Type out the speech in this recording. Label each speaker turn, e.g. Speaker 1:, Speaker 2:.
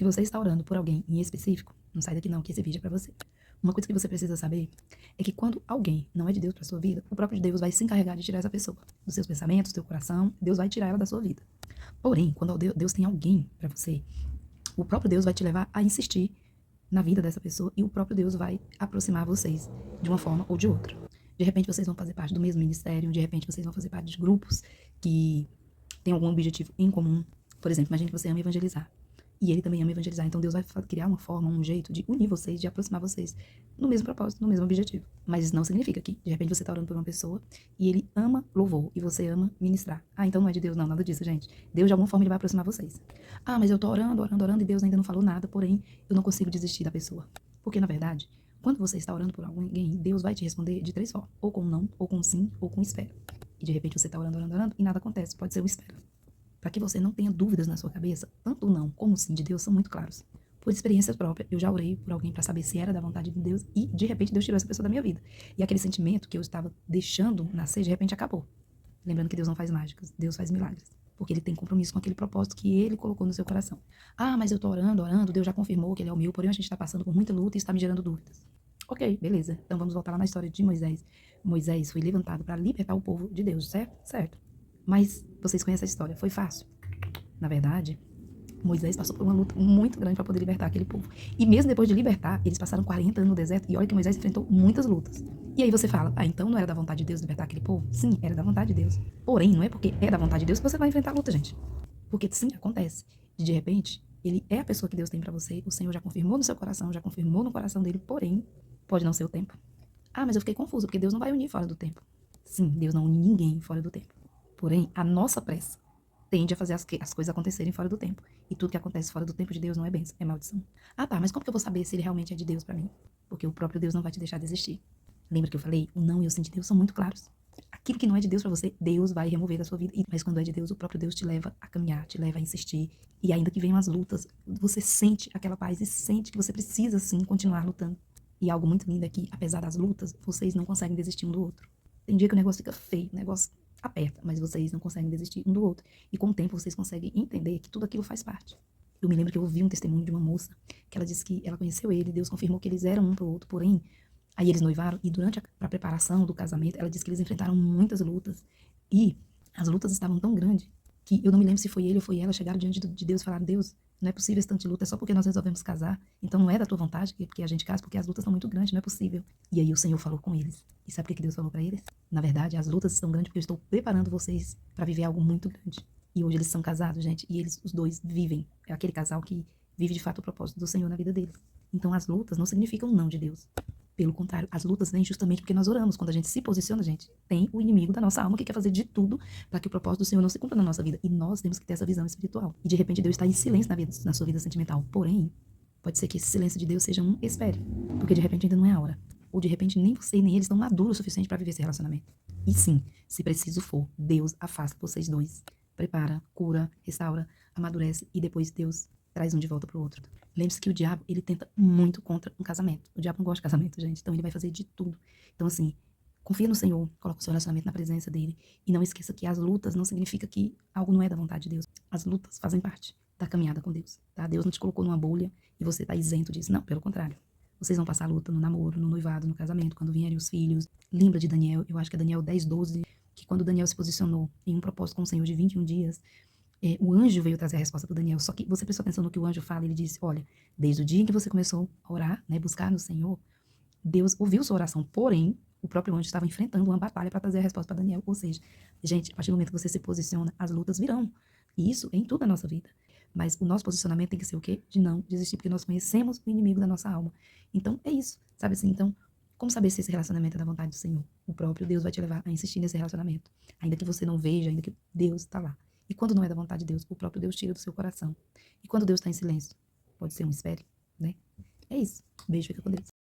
Speaker 1: Se você está orando por alguém em específico, não sai daqui não, que esse vídeo é pra você. Uma coisa que você precisa saber é que quando alguém não é de Deus pra sua vida, o próprio Deus vai se encarregar de tirar essa pessoa dos seus pensamentos, do seu coração. Deus vai tirar ela da sua vida. Porém, quando Deus tem alguém pra você, o próprio Deus vai te levar a insistir na vida dessa pessoa e o próprio Deus vai aproximar vocês de uma forma ou de outra. De repente vocês vão fazer parte do mesmo ministério, de repente vocês vão fazer parte de grupos que têm algum objetivo em comum. Por exemplo, imagine que você ama evangelizar e ele também ama evangelizar. Então Deus vai criar uma forma, um jeito de unir vocês, de aproximar vocês no mesmo propósito, no mesmo objetivo. Mas isso não significa que, de repente, você está orando por uma pessoa e ele ama louvor e você ama ministrar. Ah, então não é de Deus, não, nada disso, gente. Deus, de alguma forma, ele vai aproximar vocês. Ah, mas eu tô orando, orando, orando e Deus ainda não falou nada, porém, eu não consigo desistir da pessoa. Porque, na verdade, quando você está orando por alguém, Deus vai te responder de 3 formas. Ou com não, ou com sim, ou com espera. E, de repente, você está orando, orando, orando e nada acontece. Pode ser um espera. Para que você não tenha dúvidas na sua cabeça, tanto o não como o sim de Deus são muito claros. Por experiência própria, eu já orei por alguém para saber se era da vontade de Deus e, de repente, Deus tirou essa pessoa da minha vida. E aquele sentimento que eu estava deixando nascer, de repente, acabou. Lembrando que Deus não faz mágicas, Deus faz milagres. Porque ele tem compromisso com aquele propósito que ele colocou no seu coração. Ah, mas eu tô orando, orando, Deus já confirmou que ele é o meu, porém a gente está passando por muita luta e está me gerando dúvidas. Ok, beleza. Então vamos voltar lá na história de Moisés. Moisés foi levantado para libertar o povo de Deus, certo? Certo. Mas vocês conhecem a história, foi fácil. Na verdade, Moisés passou por uma luta muito grande para poder libertar aquele povo. E mesmo depois de libertar, eles passaram 40 anos no deserto e olha que Moisés enfrentou muitas lutas. E aí você fala, ah, então não era da vontade de Deus libertar aquele povo? Sim, era da vontade de Deus. Porém, não é porque é da vontade de Deus que você vai enfrentar a luta, gente. Porque sim, acontece. De repente, ele é a pessoa que Deus tem para você, o Senhor já confirmou no seu coração, já confirmou no coração dele, porém, pode não ser o tempo. Ah, mas eu fiquei confuso, porque Deus não vai unir fora do tempo. Sim, Deus não une ninguém fora do tempo. Porém, a nossa pressa tende a fazer as coisas acontecerem fora do tempo. E tudo que acontece fora do tempo de Deus não é bênção, é maldição. Ah, tá, mas como que eu vou saber se ele realmente é de Deus pra mim? Porque o próprio Deus não vai te deixar desistir. Lembra que eu falei? O não e o sim de Deus são muito claros. Aquilo que não é de Deus pra você, Deus vai remover da sua vida. Mas quando é de Deus, o próprio Deus te leva a caminhar, te leva a insistir. E ainda que venham as lutas, você sente aquela paz e sente que você precisa, sim, continuar lutando. E algo muito lindo é que, apesar das lutas, vocês não conseguem desistir um do outro. Tem dia que o negócio fica feio, o negócio aperta, mas vocês não conseguem desistir um do outro. E com o tempo vocês conseguem entender que tudo aquilo faz parte. Eu me lembro que eu ouvi um testemunho de uma moça que ela disse que ela conheceu ele, Deus confirmou que eles eram um pro outro, porém, aí eles noivaram e durante a preparação do casamento, ela disse que eles enfrentaram muitas lutas e as lutas estavam tão grandes que eu não me lembro se foi ele ou foi ela, chegaram diante de Deus e falaram, Deus, não é possível esse tanto de luta, é só porque nós resolvemos casar, então não é da tua vontade que a gente case, porque as lutas são muito grandes, não é possível. E aí o Senhor falou com eles. E sabe o que Deus falou para eles? Na verdade, as lutas estão grandes porque eu estou preparando vocês para viver algo muito grande. E hoje eles são casados, gente, e eles, os dois, vivem. É aquele casal que vive de fato o propósito do Senhor na vida deles. Então as lutas não significam não de Deus. Pelo contrário, as lutas vêm justamente porque nós oramos. Quando a gente se posiciona, gente, tem o inimigo da nossa alma que quer fazer de tudo para que o propósito do Senhor não se cumpra na nossa vida. E nós temos que ter essa visão espiritual. E de repente Deus está em silêncio na sua vida sentimental. Porém, pode ser que esse silêncio de Deus seja um espere. Porque de repente ainda não é a hora. Ou de repente nem você nem eles estão maduros o suficiente para viver esse relacionamento. E sim, se preciso for, Deus afasta vocês dois. Prepara, cura, restaura, amadurece e depois Deus traz um de volta pro outro. Lembre-se que o diabo, ele tenta muito contra um casamento. O diabo não gosta de casamento, gente. Então ele vai fazer de tudo. Então assim, confia no Senhor, coloca o seu relacionamento na presença dele. E não esqueça que as lutas não significa que algo não é da vontade de Deus. As lutas fazem parte da caminhada com Deus, tá? Deus não te colocou numa bolha e você tá isento disso. Não, pelo contrário. Vocês vão passar luta no namoro, no noivado, no casamento, quando vierem os filhos. Lembra de Daniel, eu acho que é Daniel 10:12, que quando Daniel se posicionou em um propósito com o Senhor de 21 dias, o anjo veio trazer a resposta para Daniel. Só que você prestou atenção no que o anjo fala, ele disse, olha, desde o dia em que você começou a orar, né, buscar no Senhor, Deus ouviu sua oração, porém, o próprio anjo estava enfrentando uma batalha para trazer a resposta para Daniel. Ou seja, gente, a partir do momento que você se posiciona, as lutas virão. E isso em toda a nossa vida. Mas o nosso posicionamento tem que ser o quê? De não desistir, porque nós conhecemos o inimigo da nossa alma. Então, é isso, sabe assim? Então, como saber se esse relacionamento é da vontade do Senhor? O próprio Deus vai te levar a insistir nesse relacionamento. Ainda que você não veja, ainda que Deus está lá. E quando não é da vontade de Deus, o próprio Deus tira do seu coração. E quando Deus está em silêncio, pode ser um espere, né? É isso. Beijo, fica com Deus.